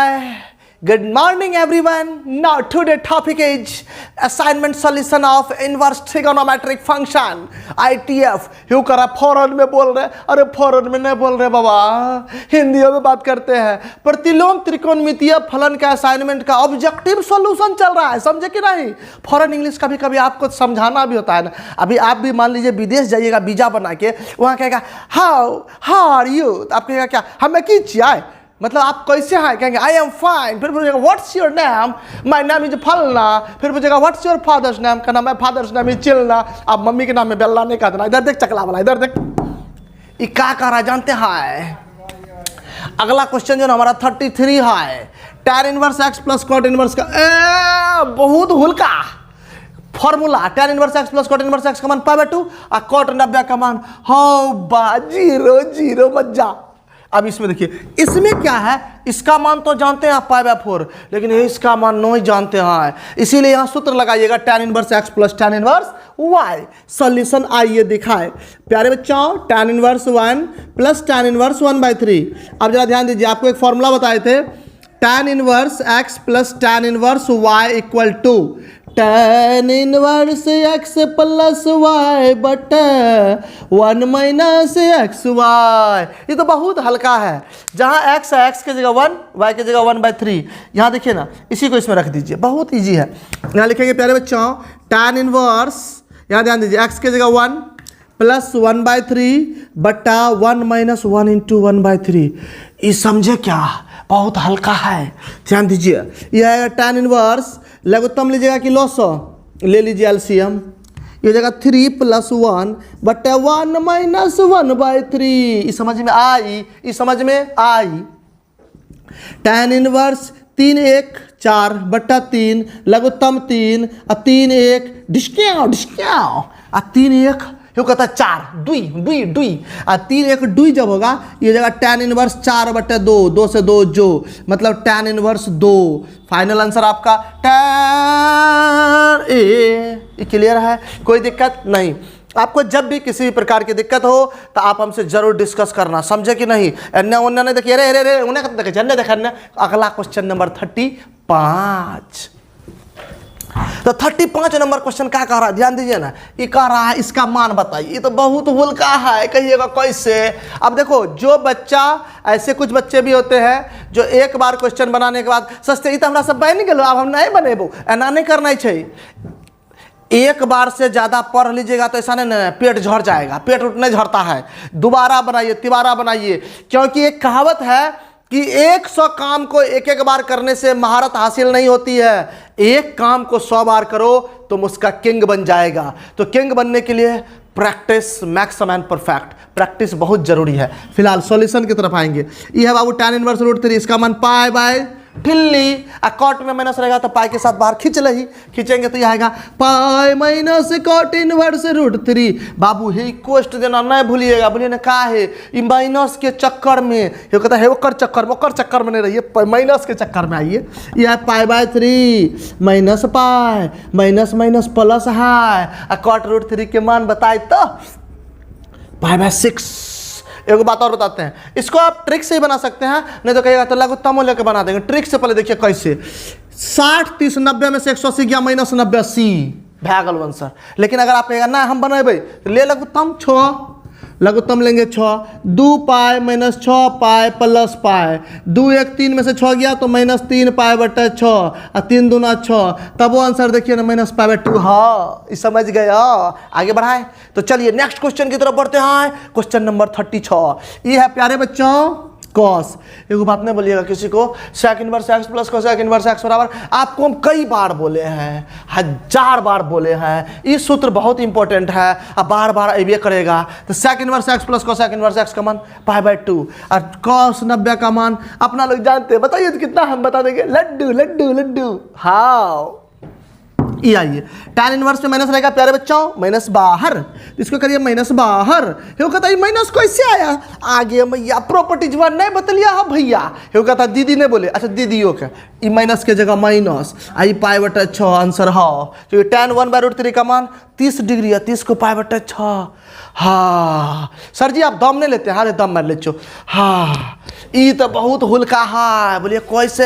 Hi, good morning everyone. Now today topic is assignment solution of inverse trigonometric function ITF. You करा फॉरन में बोल रहे, अरे फॉरन में नहीं बोल रहे बाबा, हिंदियों में बात करते हैं। प्रतिलोम त्रिकोणमितीय फलन का असाइनमेंट का ऑब्जेक्टिव सॉल्यूशन चल रहा है, समझे कि नहीं। फॉरन इंग्लिश कभी कभी आपको समझाना भी होता है ना। अभी आप भी मान लीजिए विदेश जाइएगा वीजा बना के, वहाँ कहेगा हाउ आर यू, आप कहेगा क्या हमें की चाहिए, मतलब आप कैसे हैं, कहेंगे आई एम फाइन। फिर पूछेगा what's your name, my name is फलना। फिर पूछेगा व्हाट्स योर फादर्स नेम, कहना माय फादर्स नेम इज चिलना। अब मम्मी के नाम में बेल्ला नहीं कहना, इधर देख चकला वाला, इधर देख। ये क्या कह रहा है जानते हैं। अगला क्वेश्चन जो हमारा 33 है, tan inverse x plus cot inverse का बहुत हुल्का formula. tan inverse x plus cot inverse x का मान π/2 और cot 90 का मान हो बा 0 0 मज्जा। अब इसमें देखिए, इसमें क्या है, इसका मान तो जानते हैं आप π/4, लेकिन इसका मान नहीं जानते हैं, इसीलिए यहाँ सूत्र लगाइएगा tan inverse x plus tan inverse y। Solution आइए दिखाए प्यारे बच्चों, tan inverse 1 plus tan inverse 1/3। अब जरा ध्यान दीजिए, आपको एक फॉर्मूला बताए थे, tan inverse x plus tan inverse y equal to tan inverse x plus y बटा 1 माइनस एक्स वाई। ये तो बहुत हल्का है, जहाँ x है x की जगह 1, y की जगह 1/3। यहाँ देखिए ना, इसी को इसमें रख दीजिए, बहुत इजी है। यहाँ लिखेंगे प्यारे बच्चों tan इनवर्स, यहाँ ध्यान दीजिए, x की जगह 1 प्लस 1/3 बटा 1 माइनस 1 इंटू 1/3। ये समझे क्या, बहुत हल्का है, ध्यान दीजिए। यह है tan इनवर्स, लघुत्तम लीजिएगा कि लॉसो, ले लीजिए एलसीएम। ये जगह 3 प्लस 1 बटा 1 माइनस 1/3। इस समझ में आई, इस समझ में आई। tan इनवर्स 3 1 4 बटा 3 लघुत्तम 3 और 3 1 डिस्क्याओ डिस्क्याओ और 3 1 क्यों कहता है 4 दुई दुई दुई और 3 1 दुई जब होगा, ये जगह tan इनवर्स 4 बटे 2, 2 से 2 जो, मतलब tan इनवर्स 2। फाइनल आंसर आपका tan ए। क्लियर है, कोई दिक्कत नहीं। आपको जब भी किसी भी प्रकार की दिक्कत हो तो आप हमसे जरूर डिस्कस करना, समझे कि नहीं। अन्य उन्हें नहीं देखिए, अरे अरे उन्हें देखे जन्ने देखा। अगला क्वेश्चन नंबर 35। तो 35 नंबर क्वेश्चन क्या कह रहा है, ध्यान दीजिए ना। ये कह रहा है इसका मान बताइए। ये तो बहुत हुल्का है, कहिएगा कैसे। अब देखो, जो बच्चा, ऐसे कुछ बच्चे भी होते हैं जो एक बार क्वेश्चन बनाने के बाद सोचते ही तो हमारा सब बन गए, अब हम नहीं बनेबो, ऐना नहीं करना चाहिए। एक बार से ज़्यादा पढ़ लीजिएगा तो ऐसा नहीं, पेट झड़ जाएगा, पेट उठ नहीं झड़ता है। दोबारा बनाइए, तिबारा बनाइए, क्योंकि एक कहावत है कि 100 काम को एक एक बार करने से महारत हासिल नहीं होती है, एक काम को 100 बार करो तुम उसका किंग बन जाएगा। तो किंग बनने के लिए practice maximum and perfect, practice बहुत जरूरी है। फिलहाल सॉल्यूशन की तरफ आएंगे। ये है बाबू tan इनवर्स √3, इसका मान π/, ठिल्ली कॉट में माइनस रहेगा तो पाई के साथ बाहर खींच लही, खींचेंगे तो यह आएगा पाई माइनस कॉट इनवर्स √3। बाबू हे कोष्ट देना नहीं भूलिएगा, बोलिए ना का है, ये माइनस के चक्कर में, ये कहता है ओकर चक्कर में नहीं रहिए, माइनस के चक्कर में आइए। यह है π/3 minus pi minus minus plus है, कॉट √3 के मान बताए तो π/6। एक बात और बताते हैं, इसको आप ट्रिक से ही बना सकते हैं, नहीं तो कहिएगा तो लघुत्तम लेकर बना देंगे। ट्रिक से पहले देखिए कैसे, 60 30 90 में से 180 गया माइनस 90 80 भैगल आंसर। लेकिन अगर आप कहेगा ना हम बनाए तो ले लघुत्तम 6, लघुत्तम लेंगे 6, 2 pi minus 6 pi plus pi, 2 1 3 में से 6 गया तो माइनस 3 पाई बटा 6 और 3 दूना 6, तब वो आंसर देखिए ना माइनस π/2। हाँ, इस समझ गया। आगे बढ़ाएं तो चलिए नेक्स्ट क्वेश्चन की तरफ बढ़ते हैं। Question number 36। ये है प्यारे बच्चों कॉस। एक बात नहीं बोलिएगा किसी को, sec inverse x plus cosec inverse x बराबर, आपको हम कई बार बोले हैं, 1000 बार बोले हैं। ये सूत्र बहुत इंपॉर्टेंट है, अब बार बार अबे करेगा। तो sec inverse x plus cosec inverse x का मान π/2 और cos 90 का मान अपना लोग जानते हैं। बताइए तो कितना, हम बता देंगे लड्डू लड्डू लड्डू। हाँ, ये आइए tan इनवर्स में माइनस रहेगा प्यारे बच्चों, माइनस बाहर, इसको करिए माइनस बाहर। हे कहता है माइनस कैसे आया, आगे मैया प्रॉपर्टीज वन नहीं बतलिया है भैया। हे कहता दीदी ने बोले, अच्छा दीदियों के ई माइनस के जगह माइनस, आई पाई बटा 6 आंसर हो, क्योंकि tan 1/√3 का मान 30 डिग्री है, 30 को पाई बटा 6। हाँ सर जी आप दम नहीं लेते, हाँ दम मार ले चो। हाँ ये तो बहुत हुल्का है, बोलिए कैसे,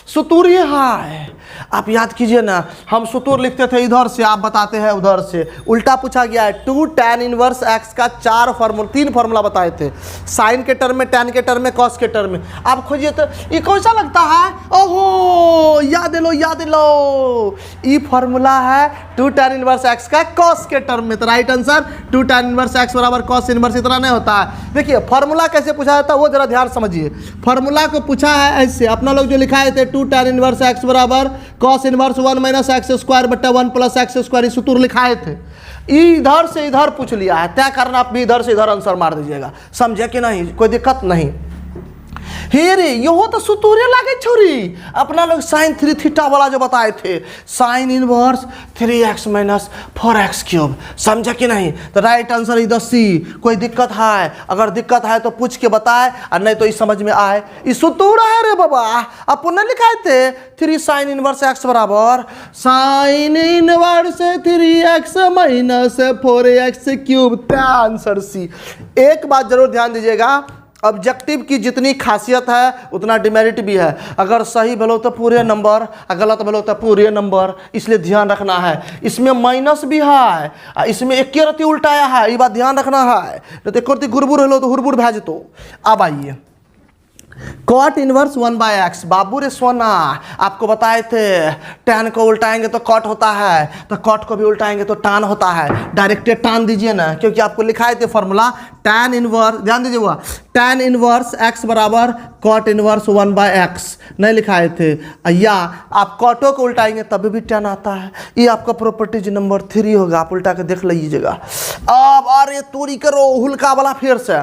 सुतूर ये है, आप याद कीजिए ना, हम सुतूर लिखते थे इधर से, आप बताते हैं उधर से, उल्टा पूछा गया है। 2 tan इनवर्स x का 3 फार्मूला बताए थे, साइन के टर्म में, टैन के टर्म में, कॉस के टर्म में। आप खोजिए तो ये कौन सा लगता है, ओहो याद लो, ये फार्मूला है 2 tan इनवर्स x का कॉस के टर्म में। तो right answer 2 tan inverse x बराबर कॉस इनवर्स, इतना नहीं होता है। देखिए फार्मूला कैसे पूछा जाता है वो जरा ध्यान समझिए। फार्मूला को पूछा है ऐसे, अपना लोग जो लिखाए थे 2 tan इनवर्स x बराबर cos inverse 1 minus x square बट्टा 1 प्लस एक्स स्क्वायर, सूत्र लिखाए थे। इधर से इधर पूछ लिया है, तय करना आप भी इधर से इधर आंसर मार दीजिएगा, समझे कि नहीं, कोई दिक्कत नहीं। हे रे यो तो सुतूरे लागे छोरी, अपना लोग साइन 3 थीटा वाला जो बताए थे, sign inverse 3x minus 4x cube, समझे कि नहीं। तो राइट आंसर इधर सी। कोई दिक्कत है, अगर दिक्कत है तो पूछ के बताए, और नहीं तो इस समझ में आए। इस सुतूरा है रे बाबा, आप पुनः लिखाए थे 3 साइन इनवर्स x बराबर sine inverse 3x minus 4x cube, answer C. एक बात जरूर ध्यान दीजिएगा, ऑब्जेक्टिव की जितनी खासियत है उतना डिमेरिट भी है। अगर सही भलो तो पूरे नंबर, गलत भलो तो पूरे नंबर, इसलिए ध्यान रखना है। इसमें माइनस भी है, इसमें एक रति उल्टाया है, ये बात ध्यान रखना है, तो एक रति गुरबुर हेलो तो हुरबुर भेज तो। अब आइए कॉट इनवर्स 1/x, बाबू रे सोना आपको बताए थे टैन को उल्टाएंगे तो कॉट होता है, तो कॉट को भी उल्टाएंगे तो टान होता है। डायरेक्टेड टान दीजिए ना, क्योंकि आपको लिखाए थे फॉर्मूला टैन इनवर्स, ध्यान दीजिए हुआ टैन इनवर्स x बराबर कॉट इनवर्स 1/x, नहीं लिखाए थे। या आप कॉटो को उल्टाएंगे तभी भी टैन आता है। ये आपका प्रॉपर्टीज नंबर 3 होगा, आप उल्टा के देख लीजिएगा। अब अरे तोरी करो हुल्का वाला, फिर से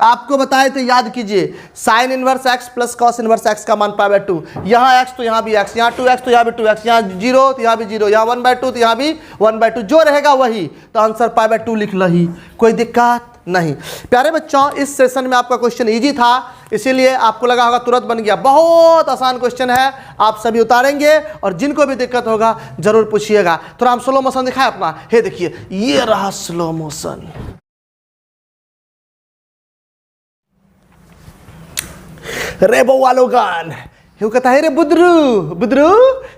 आपको बताए थे, याद कीजिए, sign inverse x plus cos inverse x का मान π/2, यहाँ x तो यहाँ भी x, यहाँ 2x तो यहाँ भी 2x, यहाँ 0 तो यहाँ भी 0, यहाँ 1/2 तो यहाँ भी 1/2, जो रहेगा वही, तो आंसर π/2 लिख ली, कोई दिक्कत नहीं। प्यारे बच्चों इस सेशन में आपका क्वेश्चन इजी था, इसीलिए आपको लगा होगा तुरंत बन गया। बहुत आसान क्वेश्चन है, आप सभी उतारेंगे, और जिनको भी दिक्कत होगा जरूर पूछिएगा। थोड़ा हम स्लो मोशन दिखाए अपना, हे देखिए ये रहा स्लो मोशन। रे बउआ लोगन, क्यों कहता है रे बुदरू, बुदरू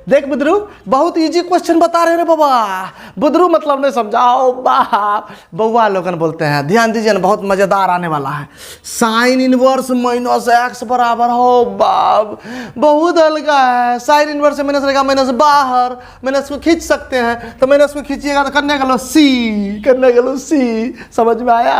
देख बुदरू, बहुत इजी क्वेश्चन बता रहे रे बाबा। बुदरू मतलब नहीं समझाओ बाप, बउआ लोगन बोलते हैं, ध्यान दीजिए ना, बहुत मजेदार आने वाला है। साइन इनवर्स माइनस x बराबर हो बाप, बहुत हल्का है। साइन इनवर्स से माइनस रहेगा, माइनस बाहर, माइनस को खींच सकते हैं, तो माइनस को खींचिएगा तो करने का लो सी, करने का लो सी, समझ में आया।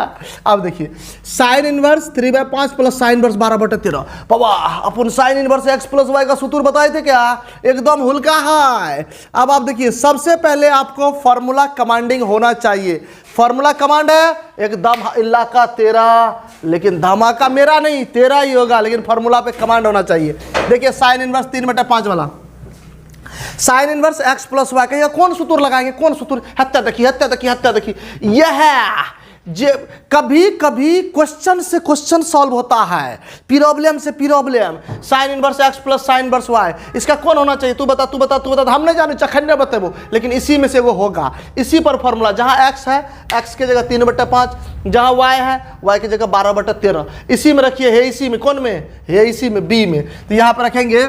अब देखिए sine inverse 3/5 plus sine inverse 12/13, बाबा अपन sine inverse x plus y का सूत्र बताए थे क्या, एकदम हुल्का है। अब आप देखिए सबसे पहले आपको फॉर्मूला कमांडिंग होना चाहिए। फॉर्मूला कमांड है एकदम इलाका तेरा, लेकिन धमाका मेरा नहीं तेरा ही होगा, लेकिन फॉर्मूला पे कमांड होना चाहिए। देखिए साइन इनवर्स 3/5 वाला, sign inverse x plus y का कौन सूत्र लगाएंगे, कौन सूत्र, हत्या देखिए, हत्या देखिए, हत्या देखिए, यह है जे कभी कभी क्वेश्चन से क्वेश्चन सॉल्व होता है, प्रॉब्लम से problem. Sign inverse x plus sine inverse y, इसका कौन होना चाहिए, तू बता तू बता तू बता, हम नहीं जाने चखन्ने बतेबो, लेकिन इसी में से वो होगा। इसी पर फॉर्मूला, जहाँ x है x की जगह 3/5, जहाँ y है y की जगह 12/13, इसी में रखिए, है इसी में, कौन में है, इसी में b में। तो यहाँ पर रखेंगे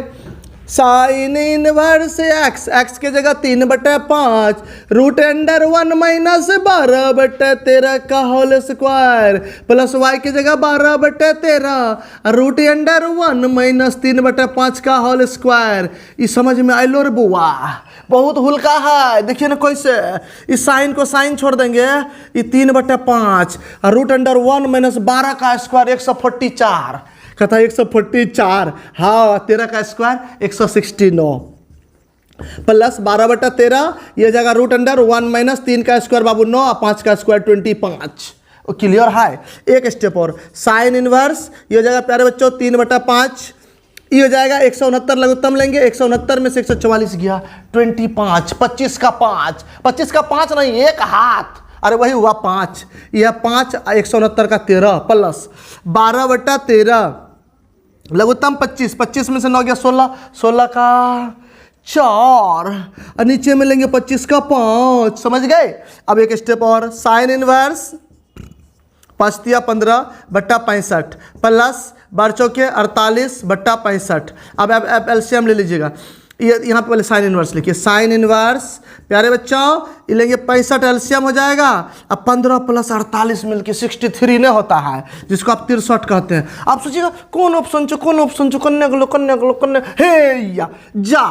साइन इनवर्स x, x के जगह 3/5 रूट अंडर 1 माइनस 12/13 का होल स्क्वायर प्लस y की जगह 12/13 रूट अंडर 1 माइनस 3/5 का होल स्क्वायर। इस समझ में आइलो रे बुआ, बहुत हुल्का है। देखिए ना कैसे, इस साइन को साइन छोड़ देंगे, ये 3/5 रूट अंडर 1 माइनस 12 का स्क्वायर 144, कहता है 144, हाँ 13 का स्क्वायर 169 प्लस 12/13, ये जगह रूट अंडर 1 माइनस 3 का स्क्वायर बाबू 9, 5 का स्क्वायर 25। क्लियर है। एक स्टेप और, साइन इनवर्स ये जगह प्यारे बच्चों 3/5, ये हो जाएगा 169 लघुत्तम लेंगे, 169 में से 144 गया 25, 25 का 5, 25 का 5 नहीं, एक हाथ, अरे वही हुआ 5, यह 5, 169 का 13 प्लस 12/13 लघुत्तम 25, 25 में से 9 गया 16, 16 का 4 और नीचे में लेंगे 25 का 5, समझ गए। अब एक स्टेप और, साइन इनवर्स 5×15/65 प्लस 12×48/65। अब एलसीएम ले लीजिएगा, ये यहाँ पे पहले साइन इनवर्स लिखिए, साइन इनवर्स प्यारे बच्चों ये लेंगे 65 एलसीएम हो जाएगा। अब 15 + 48 मिलके 63 नहीं होता है, जिसको आप 63 कहते हैं। आप सोचिएगा कौन ऑप्शन चो कन्या हे या जा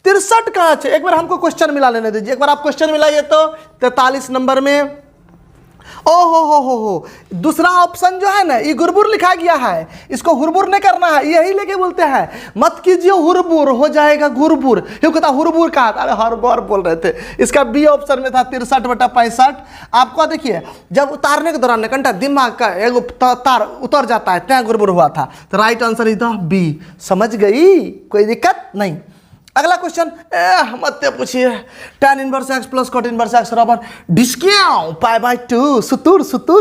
63 कहाँ से। एक बार हमको क्वेश्चन मिला लेने दीजिए, एक बार आप क्वेश्चन मिलाइए तो 43 नंबर में, ओ हो दूसरा ऑप्शन जो है ना ये गुरबुर लिखा गया है, इसको हुरबुर नहीं करना है, यही लेके बोलते हैं मत कीजिए हुरबुर, हो जाएगा गुरबुर। क्यों कहता हुरबुर कहा था, अरे हर बार बोल रहे थे। इसका बी ऑप्शन में था 63/65। आपको देखिए जब उतारने के दौरान घंटा दिमाग का एगो तार उतर जाता है, त्या गुरबुर हुआ था। तो राइट आंसर इधर बी, समझ गई, कोई दिक्कत नहीं। अगला क्वेश्चन मत पूछिए, tan inverse x plus cot inverse x बराबर डिस्काउंट π/2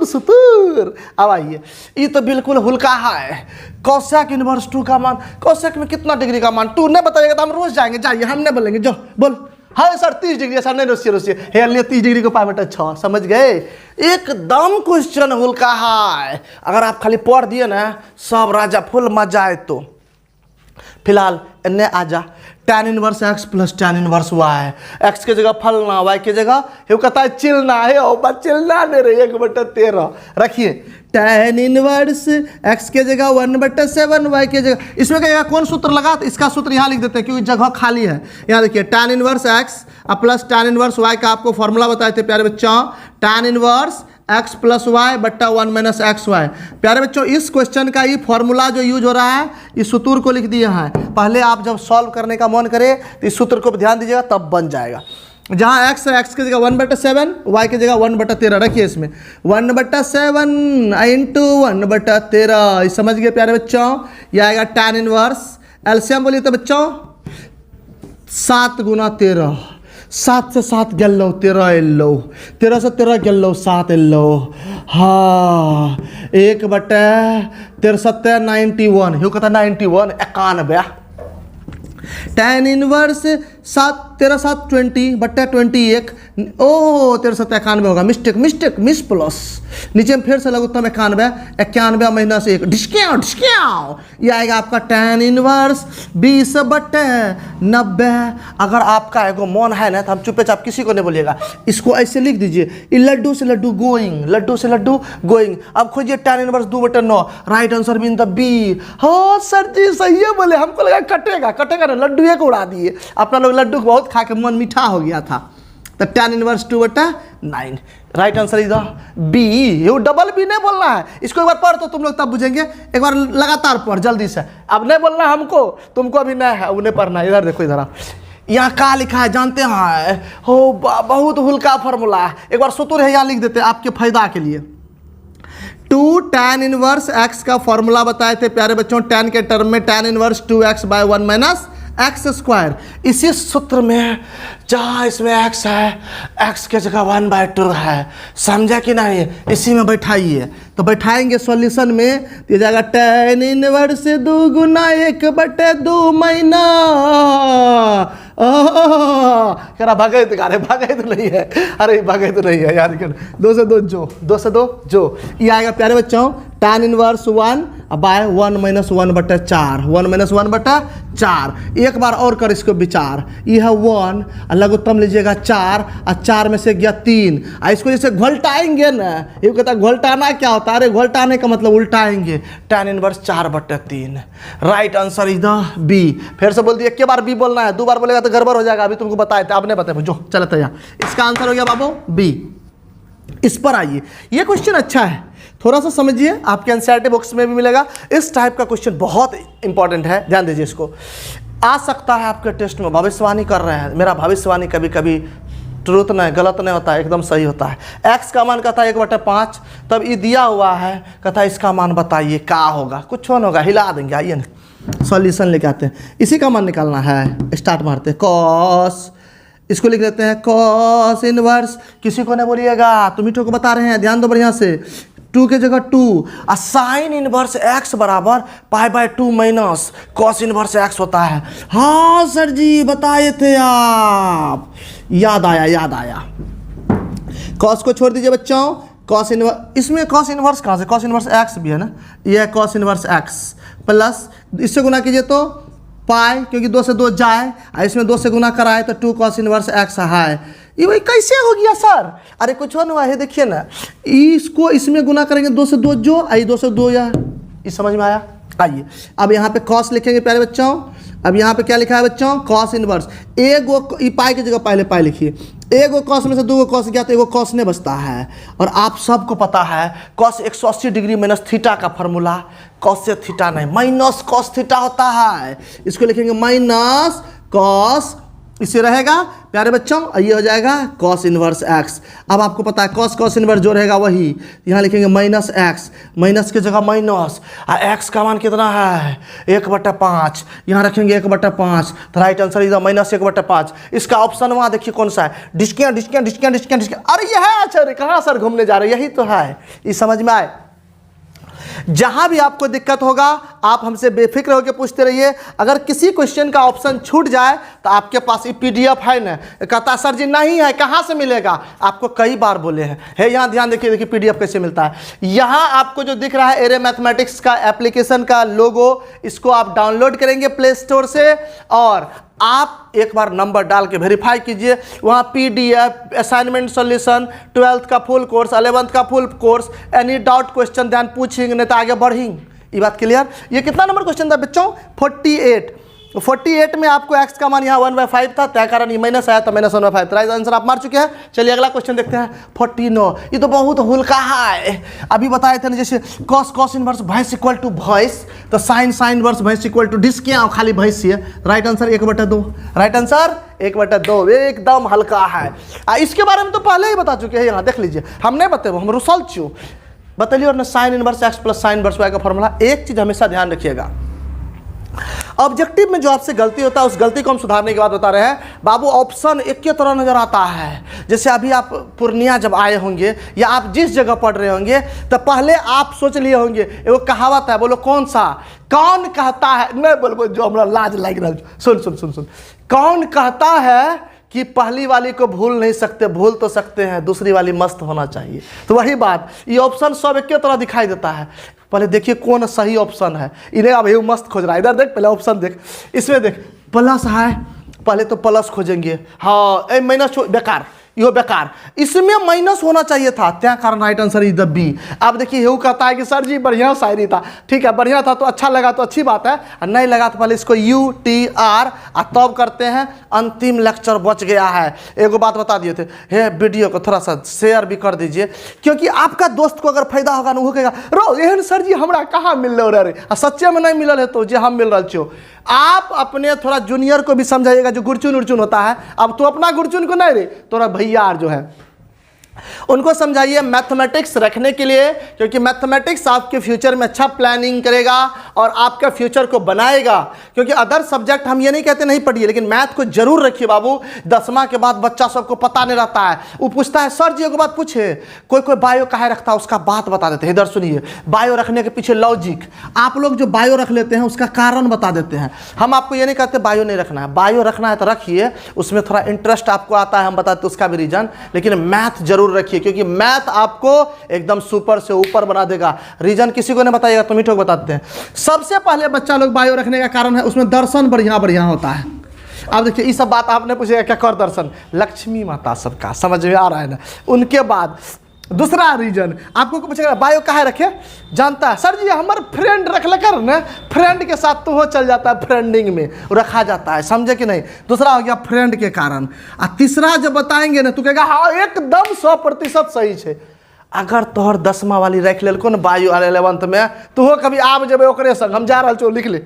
सुतूर। अब आइए, ये तो बिल्कुल हुल्का है। कोसेक इनवर्स 2 का मान, कोसेक में कितना डिग्री का मान 2 नहीं बताइएगा तो हम रोज जाएंगे, जाइए हम नहीं बोलेंगे, जो बोल। हाँ सर 30 डिग्री, सर नहीं रोसिए हे लिए 30 डिग्री को π/6, समझ गए। एकदम क्वेश्चन हुल्का है, अगर आप खाली पढ़ दिए ना सब राजा फुल मजा आए। तो फिलहाल इन्हें आ जा, tan inverse x plus tan inverse y, x के जगह फलना y के जगह ये कहता है चिलना है, और चिलना दे रहे 1/13 रखिए। tan इनवर्स x के जगह 1/7 y के जगह, इसमें कहेगा कौन सूत्र लगा, तो इसका सूत्र यहाँ लिख देते हैं क्योंकि जगह खाली है। यहाँ देखिए tan inverse x plus tan inverse y का आपको फॉर्मूला बताए थे प्यारे बच्चों, tan inverse x plus Y बट्टा 1 - XY। प्यारे बच्चों इस क्वेश्चन का ये फॉर्मूला जो यूज हो रहा है, इस सूत्र को लिख दिया है। पहले आप जब सॉल्व करने का मन करे तो इस सूत्र को ध्यान दीजिएगा, तब बन जाएगा। जहाँ x है, x की जगह 1/7, y की जगह 1/13 रखिए। इसमें 1/7 × 1/13, समझ गए प्यारे बच्चों। यह आएगा tan इनवर्स, एलसीएम बोलिए तो बच्चों 7 × 13, 7 से 7 गेलो 13 एलो, 13 से 13 गेलो 7 एलो, हाँ 1/13 91, यू कहता 91 91। tan इनवर्स 7 13 7 20/21, ओ 13 7 91 होगा, मिस प्लस नीचे में फिर से लघुत्तम 91 - 1 डिस्काउंट ये आएगा आपका tan इनवर्स 20/90। अगर आपका एगो मन है ना तो हम चुपचाप किसी को नहीं बोलिएगा, इसको ऐसे लिख दीजिए, लड्डू से लड्डू गोइंग, लड्डू से लड्डू गोइंग। अब खोजिए tan inverse 2/9, right answer mean the B. हो सर जी सही है बोले, हमको लगा कटेगा ना, लड्डू एक उड़ा दिए। अपना लोग लड्डू बहुत खा के मन मीठा हो गया था। तो tan इनवर्स 2/9, राइट आंसर इधर बी। ये डबल बी नहीं बोलना है, इसको एक बार पढ़ तो तुम लोग तब बुझेंगे। एक बार लगातार पढ़ जल्दी से, अब नहीं बोलना हमको, तुमको अभी नहीं है उन्हें पढ़ना। इधर देखो, इधर आप, यहाँ क्या लिखा है जानते हैं हो, बहुत हुल्का फॉर्मूला है। एक बार सूत्र है यहाँ लिख देते हैं आपके फायदा के लिए। 2 tan इनवर्स x का फॉर्मूला बताए थे प्यारे बच्चों, tan के टर्म में tan इनवर्स 2x/1 - x²। इसी सूत्र में जहाँ इसमें x है, x के जगह 1/2 है, समझा कि नहीं, इसी में बैठाइए। तो बैठाएंगे सॉल्यूशन में, ये जाएगा tan इनवर्स 2 × 1/2 महीना। कह रहा भागे तो नहीं है, अरे भागे तो नहीं है यार, 2 से 2 जो ये आएगा प्यारे बच्चों tan इनवर्स 1/1 - 1/4, 1 - 1/4। एक बार और कर इसको विचार, यह है 1 लघुत्तम लीजिएगा 4, और 4 में से गया 3। इसको जैसे घोलटाएंगे ना, ये कहता है घोलटाना क्या होता है, अरे घोलटाने का मतलब उल्टाएंगे, tan इनवर्स 4/3, राइट आंसर इधर बी। फिर से बोल दिए, एक बार बी बोलना है, 2 बार बोलेगा तो गड़बड़ हो जाएगा। अभी तुमको बताए थे, अब नहीं बताए जो चलते यहाँ। इसका आंसर हो गया बाबू बी। इस पर आइए, ये क्वेश्चन अच्छा है, थोड़ा सा समझिए, आपके एनसीईआरटी बॉक्स में भी मिलेगा। इस टाइप का क्वेश्चन बहुत इंपॉर्टेंट है, ध्यान दीजिए। इसको आ सकता है आपके टेस्ट में, भविष्यवाणी कर रहे हैं। मेरा भविष्यवाणी कभी कभी ट्रूथ नहीं, गलत नहीं होता है, एकदम सही होता है। x का मान कहता है 1/5, तब ये दिया हुआ है, कहता है इसका मान बताइए क्या होगा, कुछ नहीं होगा, हिला देंगे। आइए ना, सॉल्यूशन लेके आते हैं, इसी का मान निकालना है। स्टार्ट मारते हैं, कॉस, इसको लिख लेते हैं कॉस इनवर्स। किसी को नहीं बोलिएगा, तुम ही को बता रहे हैं, ध्यान दो बढ़िया से। 2 के जगह 2, साइन इनवर्स x बराबर π/2 माइनस कॉस इनवर्स x होता है। हाँ सर जी बताए थे आप, याद आया। कॉस को छोड़ दीजिए बच्चों, कॉस इनवर्स, इसमें कॉस इनवर्स कहाँ से, कॉस इनवर्स x भी है ना, यह कॉस इनवर्स x प्लस इससे गुना कीजिए तो पाई, क्योंकि 2 से 2 जाए, इसमें 2 से गुना कराए तो 2 कॉस इनवर्स x है। ये भाई कैसे हो गया सर? अरे कुछ नहीं हुआ है, देखिए ना, इसको इसमें गुना करेंगे 2 से 2 जो आई 2 से 2 या, ये समझ में आया? आइए अब यहाँ पे कॉस लिखेंगे प्यारे बच्चों। अब यहाँ पे क्या लिखा है बच्चों, कॉस इनवर्स। एगो पाई की जगह पहले पाई लिखिए, एगो कॉस में से 2 कॉस गया तो एगो कॉस ने बचता है। और आप सबको पता है कॉस 180 डिग्री माइनस थीटा का फॉर्मूला, कॉस से थीटा नहीं माइनस कॉस थीटा होता है। इसको लिखेंगे माइनस कॉस, इससे रहेगा प्यारे बच्चों, ये हो जाएगा कॉस इनवर्स x। अब आपको पता है कॉस इनवर्स जो रहेगा वही, यहाँ लिखेंगे माइनस x, माइनस की जगह माइनस, x का मान कितना है 1/5, यहाँ रखेंगे 1/5, तो राइट आंसर इधर माइनस 1/5। इसका ऑप्शन वहाँ देखिए कौन सा है, डिस्कियाँ। अरे यह है, अच्छा कहाँ सर घूमने जा रहे, यही तो है, ये समझ में आए। जहां भी आपको दिक्कत होगा आप हमसे बेफिक्र होकर पूछते रहिए। अगर किसी क्वेश्चन का ऑप्शन छूट जाए तो आपके पास ये पीडीएफ है ना, कहता सर जी नहीं है, कहां से मिलेगा? आपको कई बार बोले हैं, है यहाँ ध्यान देखिए पीडीएफ कैसे मिलता है। यहाँ आपको जो दिख रहा है एरे मैथमेटिक्स का एप्लीकेशन का लोगो, इसको आप डाउनलोड करेंगे प्ले स्टोर से, और आप एक बार नंबर डाल के वेरीफाई कीजिए। वहाँ पीडीएफ, असाइनमेंट सॉल्यूशन, 12th का फुल कोर्स, 11th का full course, any doubt question ध्यान पूछेंगे नहीं तो आगे बढ़ेंगे। ये बात क्लियर? ये कितना नंबर क्वेश्चन था बच्चों? 48 में आपको x का मान यहाँ 1/5 था, तय कारण ये माइनस आया तो -1/5, राइट आंसर आप मार चुके हैं। चलिए अगला क्वेश्चन देखते हैं 49। ये तो बहुत हल्का है, अभी बताए थे ना, जैसे कॉस इनवर्स भैंस इक्वल टू भैंस, तो साइन इनवर्स भैंस इक्वल टू डिस्क, क्या खाली भैंस ही है। राइट आंसर 1/2, राइट आंसर 1/2, एकदम हल्का है। इसके बारे में तो पहले ही बता चुके हैं, यहाँ देख लीजिए, हम नहीं बताए, हम रुसल चू बतलिए। और ना sign inverse x plus sine inverse y का फॉर्मूला। एक चीज हमेशा ध्यान रखिएगा, ऑब्जेक्टिव में जो आपसे गलती होता है उस गलती को हम सुधारने की बात बता रहे हैं। बाबू ऑप्शन एक के तरह नजर आता है। जैसे अभी आप पूर्णिया जब आए होंगे या आप जिस जगह पढ़ रहे होंगे तो पहले आप सोच लिए होंगे, एगो कहावत है, बोलो कौन सा? कौन कहता है, नहीं बोलो जो हमारा लाज लग रहा है, सुन, कौन कहता है कि पहली वाली को भूल नहीं सकते, भूल तो सकते हैं, दूसरी वाली मस्त होना चाहिए। तो वही बात, ये ऑप्शन सब एक तरह दिखाई देता है। पहले देखिए कौन सही ऑप्शन है, इन्हें अब ये मस्त खोज रहा है, इधर देख, पहले ऑप्शन देख, इसमें देख प्लस है, पहले तो प्लस खोजेंगे, हाँ माइनस बेकार, यो बेकार, इसमें माइनस होना चाहिए था, त्या कारण right answer is the B. अब देखिए ये कहता है कि सर जी बढ़िया शायरी था, ठीक है बढ़िया था तो अच्छा लगा तो अच्छी बात है, और नहीं लगा तो पहले इसको UTR तब करते हैं। अंतिम लेक्चर बच गया है। एगो बात बता दिए थे, हे वीडियो को थोड़ा सा शेयर भी कर दीजिए, क्योंकि आपका दोस्त को अगर फायदा होगा ना वो कहेगा रो एहन सर जी हमरा कहाँ मिल रहा रे, सच्चे में नहीं मिलल है तो जे हम मिल रहा छो। आप अपने थोड़ा जूनियर को भी समझाइएगा जो गुरचुन उर्चुन होता है। अब तो अपना गुरचुन को नहीं रे, तोरा भैया जो है उनको समझाइए मैथमेटिक्स रखने के लिए, क्योंकि मैथमेटिक्स आपके फ्यूचर में अच्छा प्लानिंग करेगा और आपका फ्यूचर को बनाएगा। क्योंकि अदर सब्जेक्ट हम ये नहीं कहते नहीं पढ़िए, लेकिन मैथ को जरूर रखिए बाबू। 10वां के बाद बच्चा सबको पता नहीं रहता है, वो पूछता है सर जी एक बात पूछे, कोई बायो काहे रखता है, उसका बात बता देते हैं। इधर सुनिए, बायो रखने के पीछे लॉजिक, आप लोग जो बायो रख लेते हैं उसका कारण बता देते हैं। हम आपको ये नहीं कहते बायो नहीं रखना है, बायो रखना है तो रखिए, उसमें थोड़ा इंटरेस्ट आपको आता है, हम बताते उसका भी रीजन, लेकिन मैथ जरूर रखिए, क्योंकि मैथ आपको एकदम सुपर से ऊपर बना देगा। रीजन किसी को नहीं बताइएगा, तुम ही ठोक बताते हैं। सबसे पहले बच्चा लोग बायो रखने का कारण है उसमें दर्शन बढ़िया होता है। अब देखिए ये सब बात आपने पूछेगा क्या कर दर्शन, लक्ष्मी माता सबका समझ में आ रहा है ना। उनके बाद दूसरा रीजन आपको पूछेगा बायो काहे रखे, जानता है सर जी हमारे फ्रेंड रख लेकर ना, फ्रेंड के साथ तो वो चल जाता है, फ्रेंडिंग में रखा जाता है, समझे कि नहीं। दूसरा हो गया फ्रेंड के कारण। और तीसरा जब बताएंगे ना तो कहेगा हाँ एकदम 100% सही है। अगर तोहर 10वां वाली रख लेको ना बायो 11th में, तो वो कभी आब जब ओकरे संग हम जा रहा छो, लिख ले।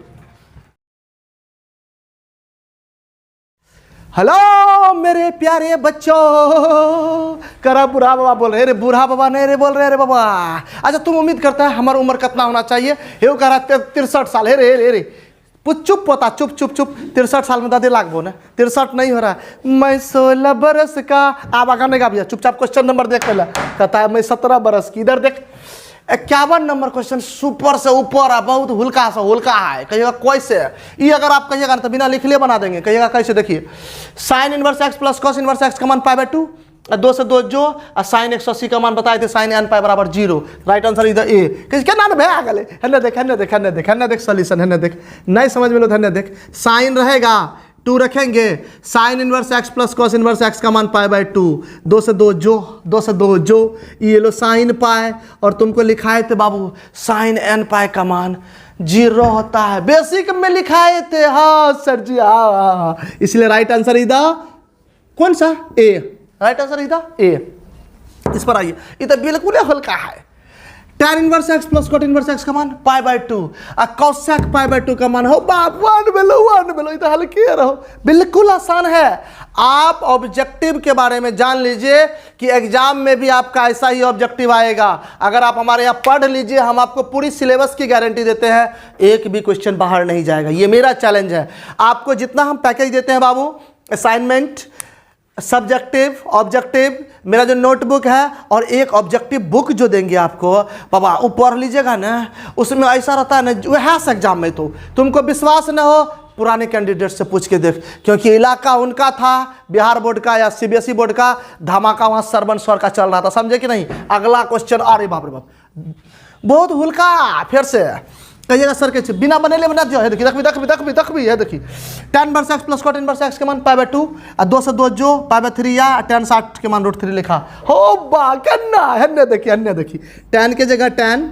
हेलो मेरे प्यारे बच्चों, करा बूढ़ा बाबा बोल रहे, बूढ़ा बाबा नहीं रे बोल रहे रे बाबा। अच्छा तुम उम्मीद करता है हमारी उम्र कितना होना चाहिए, ये कह रहा 63 साल है रे चुप पोता, चुप चुप चुप। 63 साल में दादी लागबो ना, 63 नहीं हो रहा है। मैं 16 बरस का, आप आगा नहीं गा भैया, चुपचाप क्वेश्चन नंबर देख पहले। कहता है मैं 17 बरस की। इधर देख 51 नंबर क्वेश्चन, सुपर से ऊपर है, बहुत हुल्का सा हुल्का है। कहिएगा कैसे, ये अगर आप कहिएगा तो बिना लिखले बना देंगे। कहिएगा कैसे, देखिए sine inverse x plus cos inverse x का मान π/2, 2 से 2 जो, और साइन 180 का मान बताए थे साइन n पाई बराबर 0। राइट आंसर इधर ए। क्या नाम है आ गए, हन्ने देख हन्ने देख हन्ने देख हन्ने देख सोल्यूशन, हन्ने देख नहीं समझ में लो, हन्ने देख। साइन रहेगा 2 रखेंगे, sine inverse x plus cos inverse x का मान π/2, 2 से 2 जो, 2 से 2 जो, ये लो साइन पाए, और तुमको लिखाए थे बाबू साइन n पाई का मान 0 होता है। बेसिक में लिखाए थे, हाँ सर जी हाँ। इसलिए राइट आंसर इधर कौन सा, ए। राइट आंसर इधर ए। इस पर आइए, इधर बिल्कुल हल्का है। tan inverse x plus cot inverse x का मान π/2, और cosec π/2 का मान हो बाप 1 बेलो। इधर हल्के रहो, बिल्कुल आसान है। आप ऑब्जेक्टिव के बारे में जान लीजिए कि एग्जाम में भी आपका ऐसा ही ऑब्जेक्टिव आएगा। अगर आप हमारे यहाँ पढ़ लीजिए, हम आपको पूरी सिलेबस की गारंटी देते हैं, एक भी क्वेश्चन बाहर नहीं जाएगा। ये मेरा चैलेंज है। आपको जितना हम पैकेज देते हैं बाबू, असाइनमेंट, सब्जेक्टिव, ऑब्जेक्टिव, मेरा जो नोटबुक है, और एक ऑब्जेक्टिव बुक जो देंगे आपको बाबा, वो पढ़ लीजिएगा ना, उसमें ऐसा रहता है ना, जो है एग्जाम में तो तुमको विश्वास न हो, पुराने कैंडिडेट से पूछ के देख, क्योंकि इलाका उनका था, बिहार बोर्ड का या सीबीएसई बोर्ड का, धमाका वहाँ सरवन स्वर का चल रहा था, समझे कि नहीं। अगला क्वेश्चन, अरे बाप रे बाप, बहुत हुल्का। फिर से कहिएगा सर के बिना बनेले बना दियो, है देखिए देखिए है देखिए tan inverse x plus cot inverse x के मान π/2, और 2 से 2 जो, π/3 या tan 60 के मान √3 लिखा हो बा कन्ना। हन्ने देखिए tan के जगह tan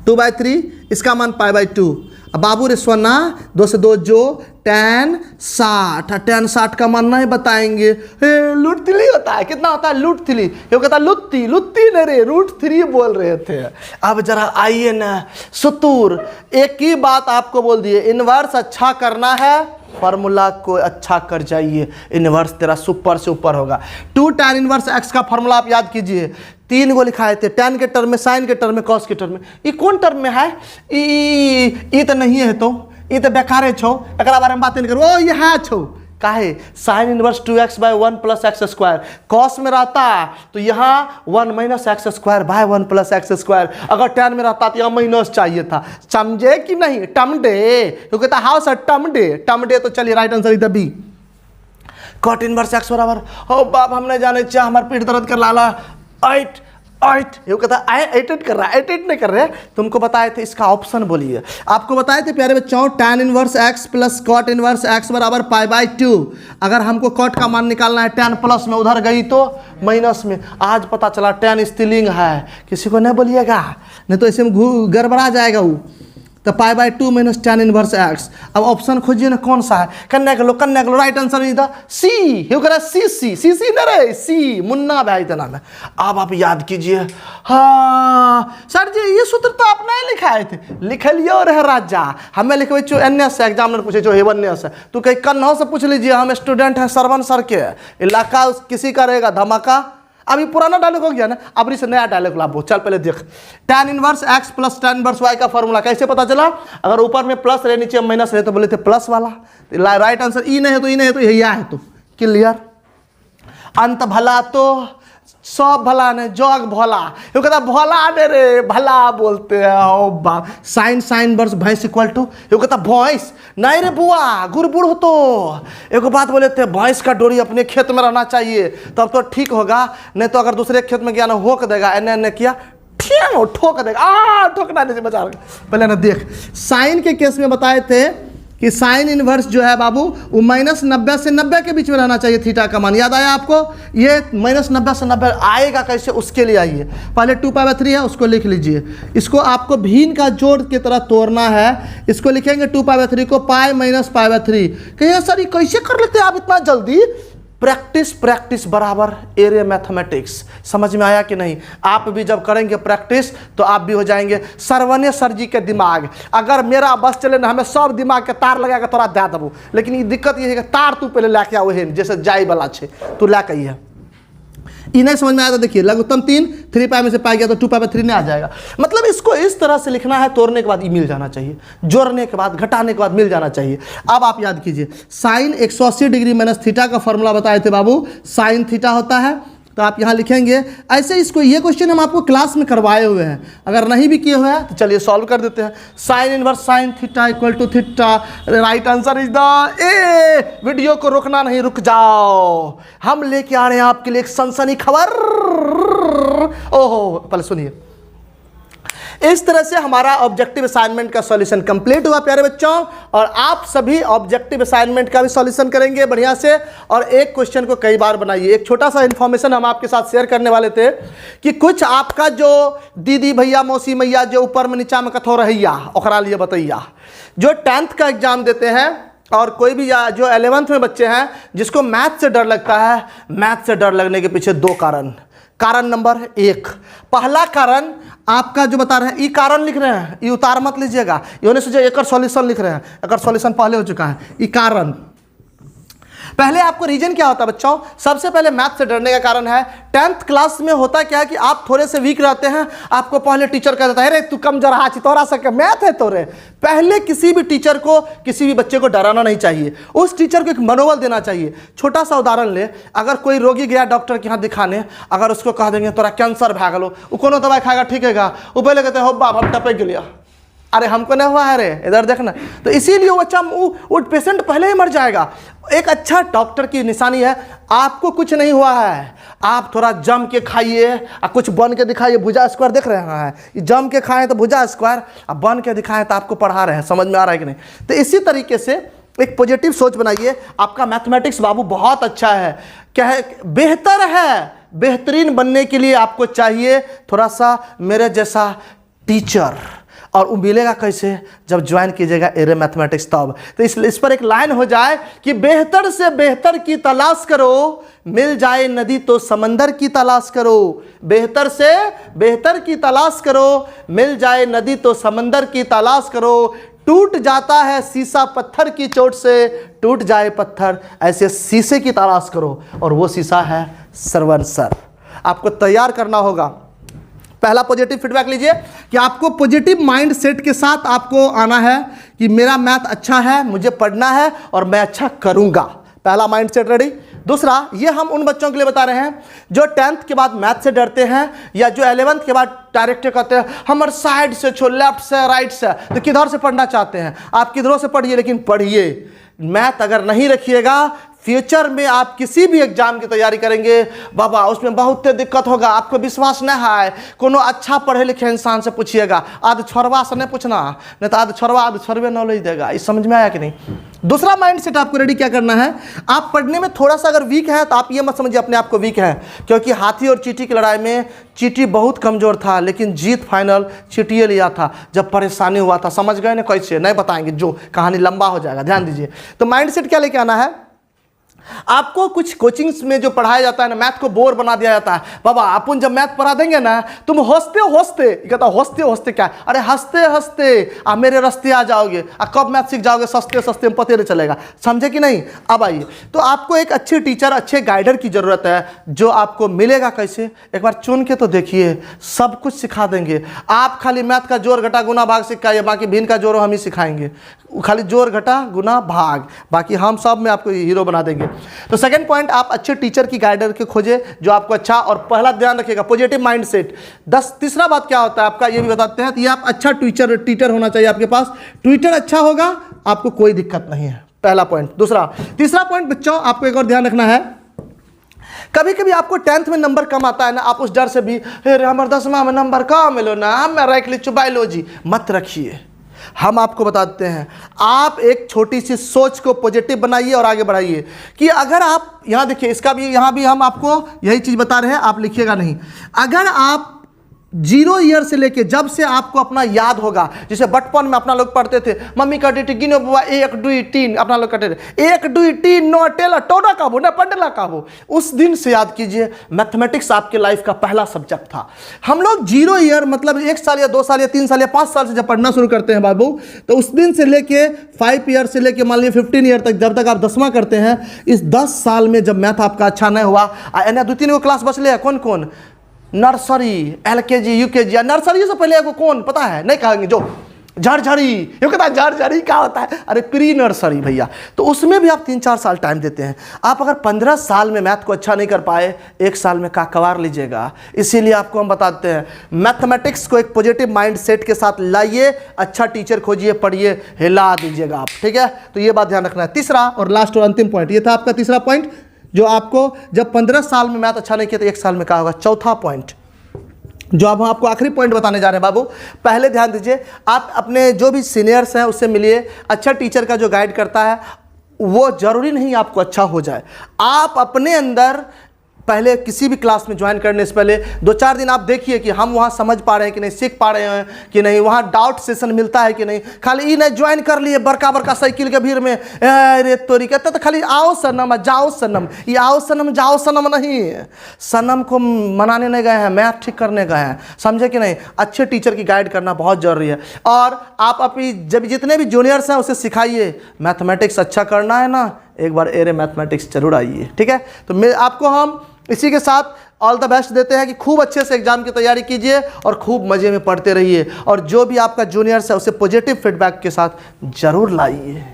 2/3, इसका मान π/2। बाबू रे सोना 2 से 2 जो, tan 60, tan 60 का मान नहीं बताएंगे, √3 होता है। कितना होता है, √3। ये कहता लुत्ती नहीं रे, √3 बोल रहे थे। अब जरा आइए ना सुतूर, एक ही बात आपको बोल दिए, इनवर्स अच्छा करना है, फार्मूला को अच्छा कर जाइए, इनवर्स तेरा सुपर से ऊपर होगा। 2 tan इनवर्स एक्स का फार्मूला आप याद कीजिए, 3 गो लिखाए थे, tan के टर्म में, साइन के टर्म में, कॉस के टर्म में। ये कौन टर्म में है, ये तो नहीं है, तो ये तो बेकारे छो, एक बारे में बात नहीं करो। ओ ये है छो, काहे, sine inverse 2x/1 + x², cos में रहता तो यहाँ 1 - x² बाय 1 + x²। अगर tan में रहता तो यहाँ माइनस चाहिए था, समझे कि नहीं। टमडे, तो कहता हाउ सर टमडे। तो चलिए राइट आंसर इधर बी, कॉट इनवर्स x बराबर, ओ बाप हम नहीं जाने चाह, हमारे पेट दर्द कर लाला 8। ये कहता एटेट कर रहा है, एटेट नहीं कर रहे। तुमको बताए थे इसका ऑप्शन बोलिए, आपको बताए थे प्यारे बच्चों, tan inverse x plus cot inverse x बराबर π/2। अगर हमको कॉट का मान निकालना है, tan प्लस में उधर गई तो माइनस में। आज पता चला tan स्त्रीलिंग है, किसी को नहीं बोलिएगा, नहीं तो ऐसे में गड़बड़ा जाएगा वो। तो π/2 - tan इनवर्स x। अब ऑप्शन खोजिए ना कौन सा है, कन्या के लो राइट आंसर इधर सी। ये कह रहा है सी न रे, सी मुन्ना भाई इतना में। अब आप याद कीजिए, हाँ सर जी ये सूत्र तो आप नहीं लिखाए थे, लिखलियो रहे राजा, हमें लिखवे चो एन से, एग्जामिनर पूछे जो हेवन से, तो कहीं कन्नौ से पूछ लीजिए, हम स्टूडेंट हैं सरवन सर के, इलाका किसी का रहेगा धमाका। अभी पुराना डायलॉग हो गया ना, अब इसे नया डायलॉग लाओ। चल पहले देख, tan inverse x plus tan inverse y का फॉर्मूला कैसे पता चला। अगर ऊपर में प्लस रहे, नीचे माइनस रहे, तो बोले थे प्लस वाला। राइट आंसर ई नहीं है तो ई नहीं है, तो यही है, तो क्लियर। अंत भला तो सब भला ने, जोग भला, ये कहता भला ने रे, भला बोलते हैं। ओ बाप, साइन वर्स भैंस इक्वल टू, ये कहता भैंस नहीं रे बुआ, गुड़बुड़ हो। तो एक बात बोले थे, भैंस का डोरी अपने खेत में रहना चाहिए, तब तो ठीक होगा, नहीं तो अगर दूसरे खेत में गया ना होक देगा, एने किया ठोक देगा, ठोकना नहीं बचा। पहले ना देख, साइन के केस में बताए थे कि साइन इनवर्स जो है बाबू, वो -90 से 90 के बीच में रहना चाहिए, थीटा का मान। याद आया आपको, ये -90 से 90 आएगा कैसे, उसके लिए आइए। पहले 2π/3 है, उसको लिख लीजिए। इसको आपको भिन्न का जोड़ की तरह तोड़ना है, इसको लिखेंगे 2π/3 को π - π/3। कहिए सर ये कैसे कर लेते हैं आप इतना जल्दी। प्रैक्टिस बराबर एरिया मैथमेटिक्स, समझ में आया कि नहीं। आप भी जब करेंगे प्रैक्टिस तो आप भी हो जाएंगे सरवने सर जी के दिमाग। अगर मेरा बस चले ना, हमें सब दिमाग के तार लगा के तोरा दे देबू, लेकिन ये दिक्कत ये है कि तार तू पहले लेके आओ, जैसे जाई वाला छे तू लेके आई है। ई नहीं समझ में आया तो देखिए लघुत्तम 3, 3 पाई में से पाई गया तो 2 पाई 3 नहीं आ जाएगा। मतलब इसको इस तरह से लिखना है, तोड़ने के बाद ई मिल जाना चाहिए, जोड़ने के बाद घटाने के बाद मिल जाना चाहिए। अब आप याद कीजिए साइन 180 डिग्री माइनस थीटा का फॉर्मूला बताए थे बाबू, साइन थीटा होता है, तो आप यहाँ लिखेंगे ऐसे। इसको ये क्वेश्चन हम आपको क्लास में करवाए हुए हैं, अगर नहीं भी किए हुए हैं तो चलिए सॉल्व कर देते हैं। Sine inverse sine theta equal to theta, right answer is the A. Video को रोकना नहीं, रुक जाओ, हम लेके आ रहे हैं आपके लिए एक सनसनी खबर। ओहो पहले सुनिए, इस तरह से हमारा ऑब्जेक्टिव असाइनमेंट का सॉल्यूशन कंप्लीट हुआ प्यारे बच्चों, और आप सभी ऑब्जेक्टिव असाइनमेंट का भी सॉल्यूशन करेंगे बढ़िया से। और एक क्वेश्चन को कई बार बनाइए। एक छोटा सा इन्फॉर्मेशन हम आपके साथ शेयर करने वाले थे कि कुछ आपका जो दीदी भैया मौसी मैया जो ऊपर में नीचा में कथो रहिया ओकरा लिए बताइया, जो 10th का एग्जाम देते हैं और कोई भी जो 11th में बच्चे हैं जिसको मैथ से डर लगता है, मैथ से डर लगने के पीछे 2 कारण। कारण नंबर 1, पहला कारण आपका जो बता रहे हैं, ई कारण लिख रहे हैं, ये उतार मत लीजिएगा, ये होने से एक सॉल्यूशन लिख रहे हैं, एक सॉल्यूशन पहले हो चुका है। ई कारण, पहले आपको रीजन क्या होता है बच्चों, सबसे पहले मैथ से डरने का कारण है 10th क्लास में होता क्या है कि आप थोड़े से वीक रहते हैं, आपको पहले टीचर कह देता है अरे तू कम जरा हाची तोरा सके मैथ है तोरे। पहले किसी भी टीचर को, किसी भी बच्चे को डराना नहीं चाहिए, उस टीचर को एक मनोबल देना चाहिए। छोटा सा उदाहरण ले, अगर कोई रोगी गया डॉक्टर के यहाँ दिखाने, अगर उसको कह देंगे तोरा कैंसर भा गलो, वो कोनो दवाई खाएगा ठीक है, वो पहले कहते हैं हो बाप हम टपक गया, अरे हमको नहीं हुआ है रे इधर देखना। तो इसीलिए वो बच्चा वो पेशेंट पहले ही मर जाएगा। एक अच्छा डॉक्टर की निशानी है आपको कुछ नहीं हुआ है, आप थोड़ा जम के खाइए और कुछ बन के दिखाइए। भुजा स्क्वायर देख रहे हैं, जम के खाएं तो भुजा स्क्वायर, और बन के दिखाएं तो आपको पढ़ा रहे हैं, समझ में आ रहा है कि नहीं। तो इसी तरीके से एक पॉजिटिव सोच बनाइए। आपका मैथमेटिक्स बाबू बहुत अच्छा है, क्या है, बेहतर है। बेहतरीन बनने के लिए आपको चाहिए थोड़ा सा मेरे जैसा टीचर, और वो मिलेगा कैसे, जब ज्वाइन कीजिएगा एरे मैथमेटिक्स तब। तो इस पर एक लाइन हो जाए कि बेहतर से बेहतर की तलाश करो, मिल जाए नदी तो समंदर की तलाश करो। बेहतर से बेहतर की तलाश करो, मिल जाए नदी तो समंदर की तलाश करो। टूट जाता है शीशा पत्थर की चोट से, टूट जाए पत्थर ऐसे शीशे की तलाश करो, और वो शीशा है श्रवण सर। आपको तैयार करना होगा। पहला पॉजिटिव फीडबैक लीजिए कि आपको पॉजिटिव माइंड सेट के साथ आपको आना है कि मेरा मैथ अच्छा है, मुझे पढ़ना है और मैं अच्छा करूंगा। पहला माइंड सेट रेडी। दूसरा, ये हम उन बच्चों के लिए बता रहे हैं जो 10th के बाद मैथ से डरते हैं, या जो 11th के बाद डायरेक्ट कहते हैं हमारे साइड से छो, लेफ्ट से राइट से, तो किधर से पढ़ना चाहते हैं आप, किधरों से पढ़िए, लेकिन पढ़िए। मैथ अगर नहीं रखिएगा, फ्यूचर में आप किसी भी एग्जाम की तैयारी करेंगे बाबा उसमें बहुत दिक्कत होगा, आपको विश्वास नहीं है। कोनो अच्छा पढ़े लिखे इंसान से पूछिएगा, आध छोरवा से नहीं पूछना, नहीं तो आध छोरवा आध छोरवे नॉलेज देगा। इस समझ में आया कि नहीं। दूसरा माइंड सेट आपको रेडी क्या करना है, आप पढ़ने में थोड़ा सा अगर वीक है तो आप ये मत समझिए अपने आप को वीक है, क्योंकि हाथी और चींटी की लड़ाई में चींटी बहुत कमजोर था, लेकिन जीत फाइनल चींटिए लिया था जब परेशानी हुआ था। समझ गए ना, कैसे नहीं बताएंगे, जो कहानी लंबा हो जाएगा, ध्यान दीजिए। तो माइंड सेट क्या लेके आना है, आपको कुछ कोचिंग्स में जो पढ़ाया जाता है ना, मैथ को बोर बना दिया जाता है। बाबा अपन जब मैथ पढ़ा देंगे ना, तुम हंसते हंसते, कहता हंसते हंसते क्या, अरे हंसते हंसते आप मेरे रास्ते आ जाओगे, कब मैथ सीख जाओगे, सस्ते सस्ते में पते नहीं चलेगा। समझे कि नहीं। अब आइए, तो आपको एक अच्छे टीचर, अच्छे गाइडर की जरूरत है, जो आपको मिलेगा कैसे, एक बार चुन के तो देखिए, सब कुछ सिखा देंगे। आप खाली मैथ का जोड़ घटा गुना भाग सिखाइए, बाकी भिन्न का जोड़ हम ही सिखाएंगे। खाली जोड़ घटा गुना भाग, बाकी हम सब में आपको हीरो बना देंगे। तो सेकंड पॉइंट, आप अच्छे टीचर की गाइडर के खोजे जो आपको अच्छा, और पहला ध्यान रखिएगा पॉजिटिव माइंड सेट। तीसरा बात क्या होता है आपका, ये भी बताते हैं। तो ये आप अच्छा टीचर होना चाहिए आपके पास। ट्विटर अच्छा होगा, आपको कोई दिक्कत नहीं है, पहला पॉइंट। तीसरा पॉइंट बच्चों, आपको एक और ध्यान रखना है, कभी कभी आपको 10th में नंबर कम आता है ना, आप उस डर से भी अरे हमारे 10वां में नंबर कम मिलो ना, मैं रख ली बायोलॉजी, मत रखिए। हम आपको बताते हैं, आप एक छोटी सी सोच को पॉजिटिव बनाइए और आगे बढ़ाइए कि अगर आप यहाँ देखिए, इसका भी यहाँ भी हम आपको यही चीज़ बता रहे हैं, आप लिखिएगा नहीं। अगर आप 0 ईयर से लेके जब से आपको अपना याद होगा, जैसे बचपन में अपना लोग पढ़ते थे, मम्मी कहते थे गिनो बुआ 1 2 3, अपना लोग कहते थे 1 2 3 9 टेला टोना काबू ना पंडला काबू। उस दिन से याद कीजिए मैथमेटिक्स आपके लाइफ का पहला सब्जेक्ट था। हम लोग 0 ईयर मतलब 1 साल या 2 साल या 3 साल या 5 साल से जब पढ़ना शुरू करते हैं बाबू, तो उस दिन से लेके 5 ईयर से लेके मान लीजिए 15 ईयर तक, जब तक आप 10वां करते हैं, इस 10 साल में जब मैथ आपका अच्छा नहीं हुआ, 2-3 गो क्लास बचले हैं, कौन कौन? Nursery, LKG, UKG। नर्सरी से पहले को कौन पता है? नहीं कहेंगे जो झरझरी, ये कहता है झरझरी क्या होता है? अरे प्री नर्सरी भैया। तो उसमें भी आप 3-4 साल टाइम देते हैं। आप अगर 15 साल में मैथ को अच्छा नहीं कर पाए, 1 साल में का कवार लीजिएगा। इसीलिए आपको हम बताते हैं मैथमेटिक्स को एक पॉजिटिव माइंड सेट के साथ लाइए, अच्छा टीचर खोजिए, पढ़िए, हिला दीजिएगा आप, ठीक है? तो ये बात ध्यान रखना है। तीसरा और लास्ट और अंतिम पॉइंट, ये था आपका तीसरा पॉइंट, जो आपको जब 15 साल में मैथ अच्छा नहीं किया तो 1 साल में क्या होगा। चौथा पॉइंट जो अब हम आपको आखिरी पॉइंट बताने जा रहे हैं बाबू, पहले ध्यान दीजिए, आप अपने जो भी सीनियर्स हैं उससे मिलिए। अच्छा टीचर का जो गाइड करता है वो जरूरी नहीं आपको अच्छा हो जाए। आप अपने अंदर पहले किसी भी क्लास में ज्वाइन करने से पहले 2-4 दिन आप देखिए कि हम वहाँ समझ पा रहे हैं कि नहीं, सीख पा रहे हैं कि नहीं, वहाँ डाउट सेशन मिलता है कि नहीं। खाली ये नहीं ज्वाइन कर लिए बड़का बड़का साइकिल के भीड़ में, अरे तोरी कहते तो खाली आओ सनम जाओ सनम, ये आओ सनम जाओ सनम नहीं। सनम को मनाने नहीं गए हैं, मैथ ठीक करने गए हैं, समझे कि नहीं? अच्छे टीचर की गाइड करना बहुत ज़रूरी है। और आप अपनी जब जितने भी जूनियर्स हैं उसे सिखाइए, मैथमेटिक्स अच्छा करना है ना, एक बार एरे मैथमेटिक्स जरूर आइए, ठीक है? तो मैं आपको हम इसी के साथ ऑल द बेस्ट देते हैं कि खूब अच्छे से एग्जाम की तैयारी कीजिए और खूब मज़े में पढ़ते रहिए, और जो भी आपका जूनियर्स है उसे पॉजिटिव फीडबैक के साथ जरूर लाइए।